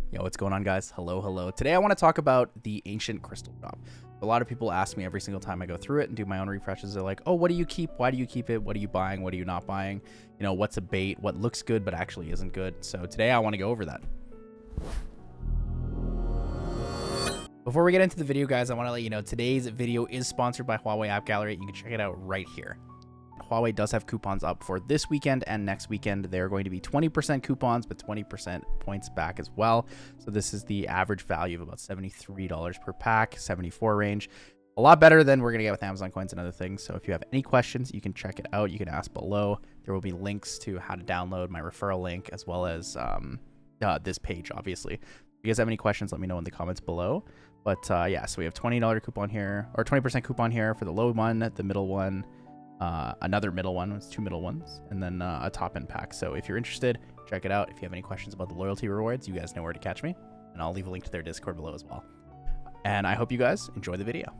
Yo, what's going on, guys? Hello. Today I want to talk about the Ancient Crystal Shop. A lot of people ask me every single time I go through it and do my own refreshes. They're like, oh, what do you keep? Why do you keep it? What are you buying? What are you not buying? You know, what's a bait? What looks good but actually isn't good? So today I want to go over that. Before we get into the video, guys, I want to let you know today's video is sponsored by Huawei App Gallery. You can check it out right here. Huawei does have coupons up for this weekend and next weekend. They're going to be 20% coupons, but 20% points back as well. So this is the average value of about $73 per pack, 74 range. A lot better than we're going to get with Amazon coins and other things. So if you have any questions, you can check it out. You can ask below. There will be links to how to download my referral link as well as this page, obviously. If you guys have any questions, let me know in the comments below. But yeah, so we have $20 coupon here, or 20% coupon here for the low one, the middle one, another middle one, it's two middle ones, and then a top end pack. So if you're interested, check it out. If you have any questions about the loyalty rewards, you guys know where to catch me, and I'll leave a link to their Discord below as well. And I hope you guys enjoy the video.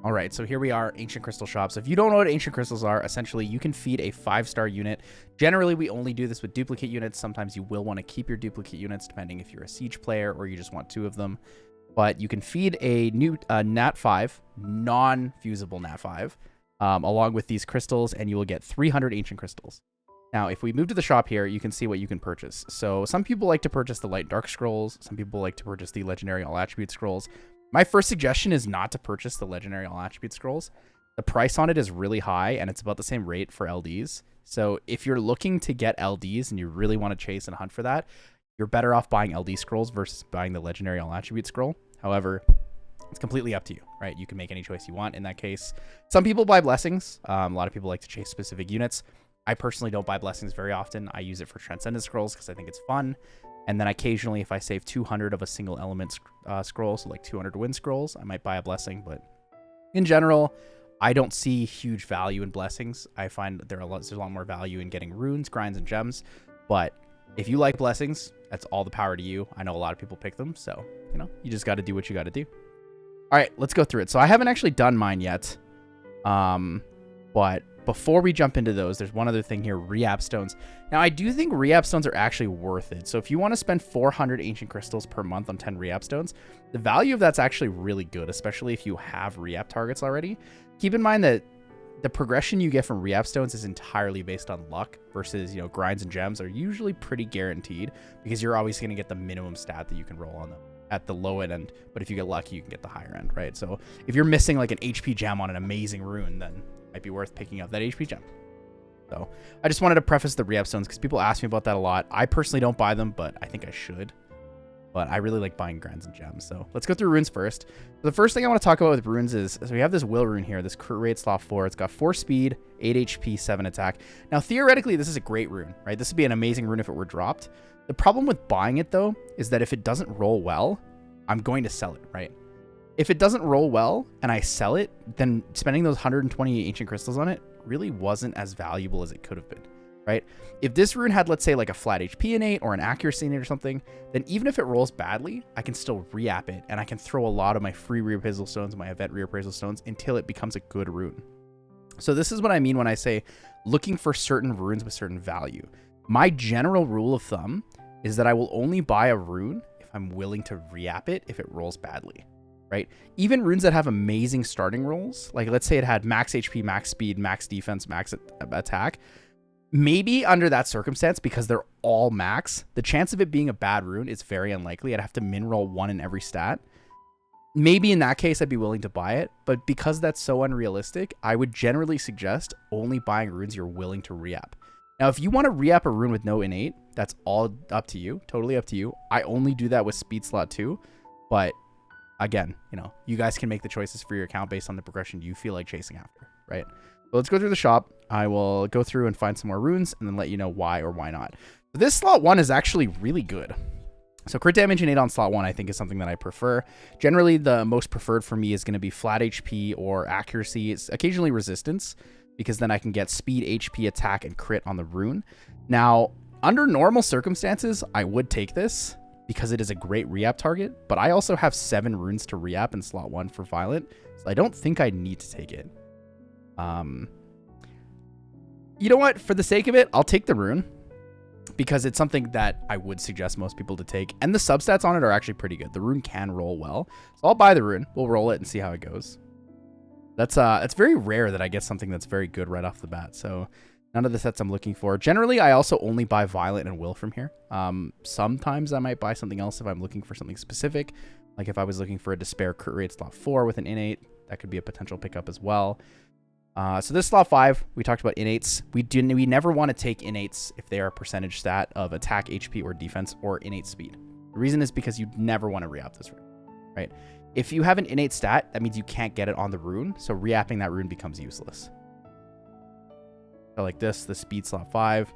All right, so here we are, Ancient Crystal Shop. So if you don't know what ancient crystals are, essentially you can feed a 5-star unit. Generally, we only do this with duplicate units. Sometimes you will want to keep your duplicate units, depending if you're a siege player or you just want 2 of them. But you can feed a new Nat 5, non-fusible Nat 5, along with these crystals, and you will get 300 ancient crystals. Now, if we move to the shop here, you can see what you can purchase. So some people like to purchase the light dark scrolls. Some people like to purchase the legendary all attribute scrolls. My first suggestion is not to purchase the legendary all attribute scrolls. The price on it is really high, and it's about the same rate for LDs. So if you're looking to get LDs and you really want to chase and hunt for that, you're better off buying LD scrolls versus buying the legendary all attribute scroll. However, it's completely up to you, right? You can make any choice you want in that case. Some people buy blessings. A lot of people like to chase specific units. I personally don't buy blessings very often. I use it for transcendent scrolls because I think it's fun. And then occasionally, if I save 200 of a single element scroll, so like 200 wind scrolls, I might buy a blessing. But in general, I don't see huge value in blessings. I find that there's a lot more value in getting runes, grinds, and gems. But if you like blessings, that's all the power to you. I know a lot of people pick them, so you know, you just got to do what you got to do. All right, let's go through it. So I haven't actually done mine yet, but before we jump into those, there's one other thing here, re-app stones. Now, I do think re-app stones are actually worth it. So if you want to spend 400 ancient crystals per month on 10 re-app stones, the value of that's actually really good, especially if you have re-app targets already. Keep in mind that the progression you get from re-app stones is entirely based on luck versus, you know, grinds and gems are usually pretty guaranteed because you're always going to get the minimum stat that you can roll on them at the low end, but if you get lucky, you can get the higher end, right? So if you're missing like an HP gem on an amazing rune, then it might be worth picking up that HP gem. So I just wanted to preface the re-app stones because people ask me about that a lot. I personally don't buy them, but I think I should. But I really like buying grinds and gems. So let's go through runes first. So the first thing I want to talk about with runes is, so we have this will rune here, this crit rate slot 4. It's got 4 speed, 8 HP, 7 attack. Now, theoretically, this is a great rune, right? This would be an amazing rune if it were dropped. The problem with buying it, though, is that if it doesn't roll well, I'm going to sell it, right? If it doesn't roll well and I sell it, then spending those 120 ancient crystals on it really wasn't as valuable as it could have been, right? If this rune had, let's say, like a flat HP innate or an accuracy innate or something, then even if it rolls badly, I can still re-app it, and I can throw a lot of my free reappraisal stones, my event reappraisal stones, until it becomes a good rune. So this is what I mean when I say looking for certain runes with certain value. My general rule of thumb is that I will only buy a rune if I'm willing to re-app it if it rolls badly, right? Even runes that have amazing starting rolls, like let's say it had max HP, max speed, max defense, max attack, maybe under that circumstance, because they're all max, the chance of it being a bad rune is very unlikely. I'd have to min roll 1 in every stat. Maybe in that case, I'd be willing to buy it, but because that's so unrealistic, I would generally suggest only buying runes you're willing to re-app. Now, if you want to re-app a rune with no innate, that's all up to you, totally up to you. I only do that with speed slot 2, but again, you know, you guys can make the choices for your account based on the progression you feel like chasing after, right? So let's go through the shop. I will go through and find some more runes and then let you know why or why not. So this slot 1 is actually really good. So crit damage innate on slot 1, I think, is something that I prefer. Generally, the most preferred for me is going to be flat HP or accuracy. It's occasionally resistance, because then I can get speed, HP, attack, and crit on the rune. Now, under normal circumstances, I would take this because it is a great re-app target, but I also have 7 runes to re-app in slot 1 for Violent, so I don't think I need to take it. You know what? For the sake of it, I'll take the rune. because it's something that I would suggest most people to take. And the substats on it are actually pretty good. The rune can roll well. So I'll buy the rune. We'll roll it and see how it goes. It's very rare that I get something that's very good right off the bat. So none of the sets I'm looking for. Generally, I also only buy Violent and Will from here. Sometimes I might buy something else if I'm looking for something specific. Like if I was looking for a Despair crit rate slot 4 with an innate, that could be a potential pickup as well. So this slot 5, we talked about innates. We never want to take innates if they are a percentage stat of attack, HP, or defense, or innate speed. The reason is because you never want to re-up this rune, right? If you have an innate stat, that means you can't get it on the rune, so re-upping that rune becomes useless. So like this, the speed slot 5,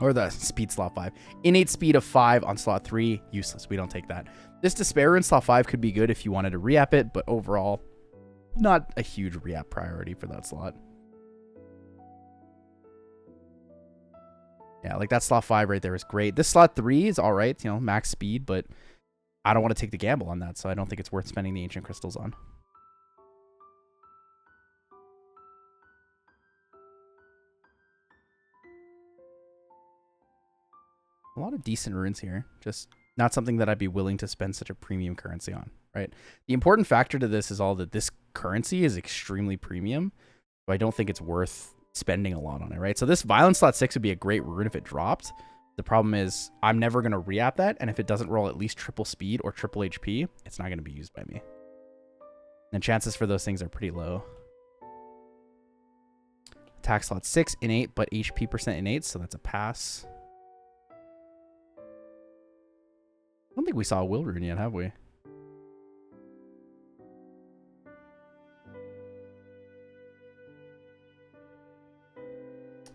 or the speed slot 5. Innate speed of 5 on slot 3, useless. We don't take that. This Despair rune slot 5 could be good if you wanted to re-up it, but overall, not a huge re-up priority for that slot. Yeah, like that slot 5 right there is great. This slot 3 is all right, you know, max speed, but I don't want to take the gamble on that, so I don't think it's worth spending the ancient crystals on. A lot of decent runes here, just not something that I'd be willing to spend such a premium currency on, right? The important factor to this is all that this currency is extremely premium, so I don't think it's worth spending a lot on it, right? So this Violence slot 6 would be a great rune if it dropped. The problem is I'm never going to re-up that, and if it doesn't roll at least triple speed or triple HP, it's not going to be used by me. And chances for those things are pretty low. Attack slot 6, innate, but HP percent innate, so that's a pass. I don't think we saw a Will rune yet, have we?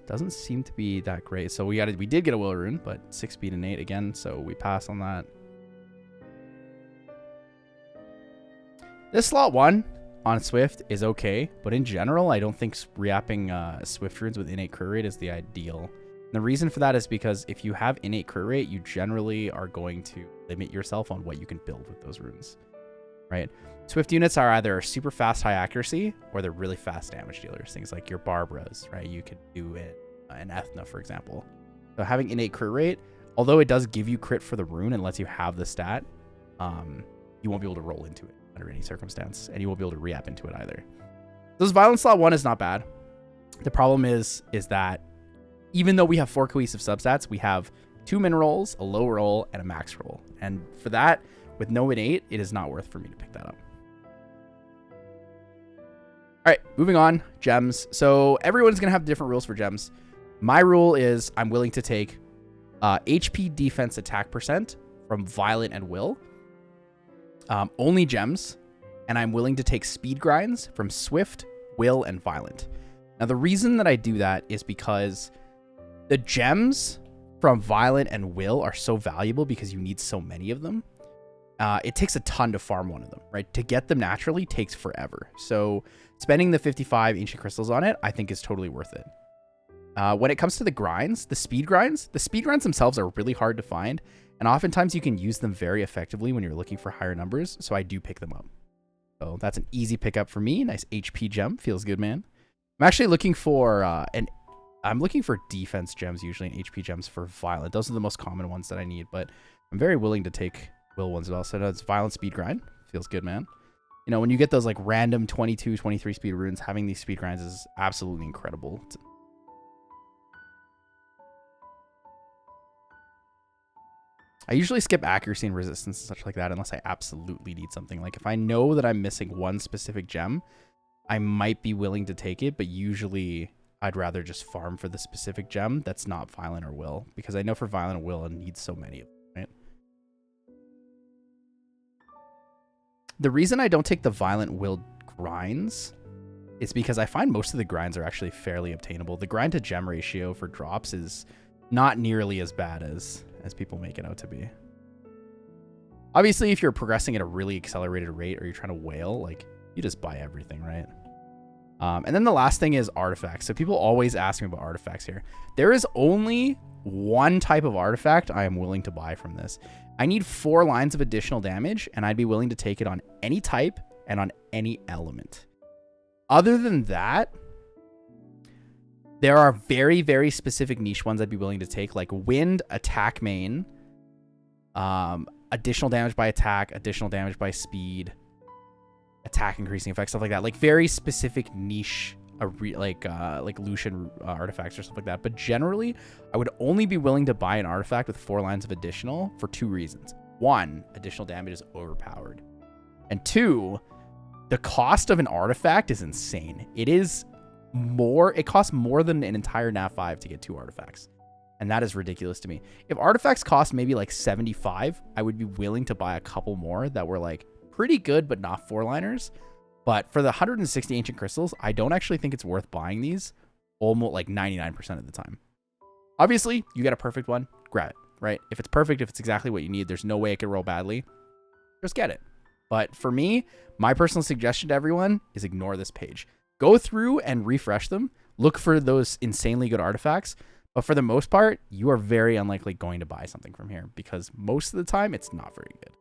Doesn't seem to be that great. So we did get a Will rune, but 6 speed and 8 again, so we pass on that. This slot 1 on Swift is okay, but in general, I don't think re-upping Swift runes with innate crit rate is the ideal. And the reason for that is because if you have innate crit rate, you generally are going to limit yourself on what you can build with those runes, right? Swift units are either super fast, high accuracy, or they're really fast damage dealers. Things like your Barbaras, right? You could do it in Ethna, for example. So having innate crit rate, although it does give you crit for the rune and lets you have the stat, you won't be able to roll into it under any circumstance, and you won't be able to re-up into it either. This Violence slot 1 is not bad. The problem is that even though we have 4 cohesive substats, we have 2 min rolls, a low roll, and a max roll. And for that, with no innate, it is not worth for me to pick that up. All right, moving on. Gems. So everyone's going to have different rules for gems. My rule is I'm willing to take HP, defense, attack percent from Violent and Will. Only gems. And I'm willing to take speed grinds from Swift, Will, and Violent. Now, the reason that I do that is because the gems from Violent and Will are so valuable because you need so many of them. It takes a ton to farm one of them, right? To get them naturally takes forever. So spending the 55 ancient crystals on it, I think is totally worth it. When it comes to the grinds, the speed grinds themselves are really hard to find. And oftentimes you can use them very effectively when you're looking for higher numbers. So I do pick them up. So that's an easy pickup for me. Nice HP gem. Feels good, man. I'm actually looking for I'm looking for defense gems usually and HP gems for Violent. Those are the most common ones that I need, but I'm very willing to take Will ones as well. So that's Violent speed grind. Feels good, man. You know, when you get those like random 22, 23 speed runes, having these speed grinds is absolutely incredible. I usually skip accuracy and resistance and such like that unless I absolutely need something. Like if I know that I'm missing one specific gem, I might be willing to take it, but usually I'd rather just farm for the specific gem that's not Violent or Will, because I know for Violent or Will I need so many of them, right? The reason I don't take the Violent Will grinds is because I find most of the grinds are actually fairly obtainable. The grind to gem ratio for drops is not nearly as bad as people make it out to be. Obviously, if you're progressing at a really accelerated rate or you're trying to whale, like, you just buy everything, right? And then the last thing is artifacts. So people always ask me about artifacts here. There is only one type of artifact I am willing to buy from this. I need 4 lines of additional damage, and I'd be willing to take it on any type and on any element. Other than that, There are very, very specific niche ones I'd be willing to take, like wind, attack main, additional damage by attack, additional damage by speed, attack increasing effects, stuff like that. Like very specific niche, like Lucian artifacts or stuff like that. But generally, I would only be willing to buy an artifact with 4 lines of additional for 2 reasons. 1, additional damage is overpowered. And 2, the cost of an artifact is insane. It costs more than an entire Nav 5 to get 2 artifacts. And that is ridiculous to me. If artifacts cost maybe like 75, I would be willing to buy a couple more that were like pretty good, but not 4-liners. But for the 160 ancient crystals, I don't actually think it's worth buying these almost like 99% of the time. Obviously, you get a perfect one, grab it, right? If it's perfect, if it's exactly what you need, there's no way it could roll badly, just get it. But for me, my personal suggestion to everyone is ignore this page. Go through and refresh them. Look for those insanely good artifacts. But for the most part, you are very unlikely going to buy something from here because most of the time, it's not very good.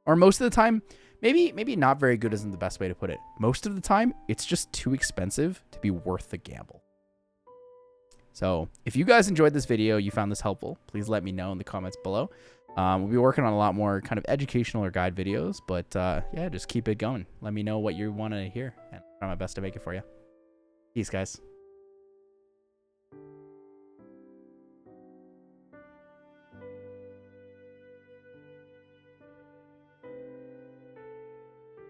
Or most of the time, maybe not very good isn't the best way to put it. Most of the time, it's just too expensive to be worth the gamble. So if you guys enjoyed this video, you found this helpful, please let me know in the comments below. We'll be working on a lot more kind of educational or guide videos, but yeah, just keep it going. Let me know what you want to hear, and I'll try my best to make it for you. Peace, guys.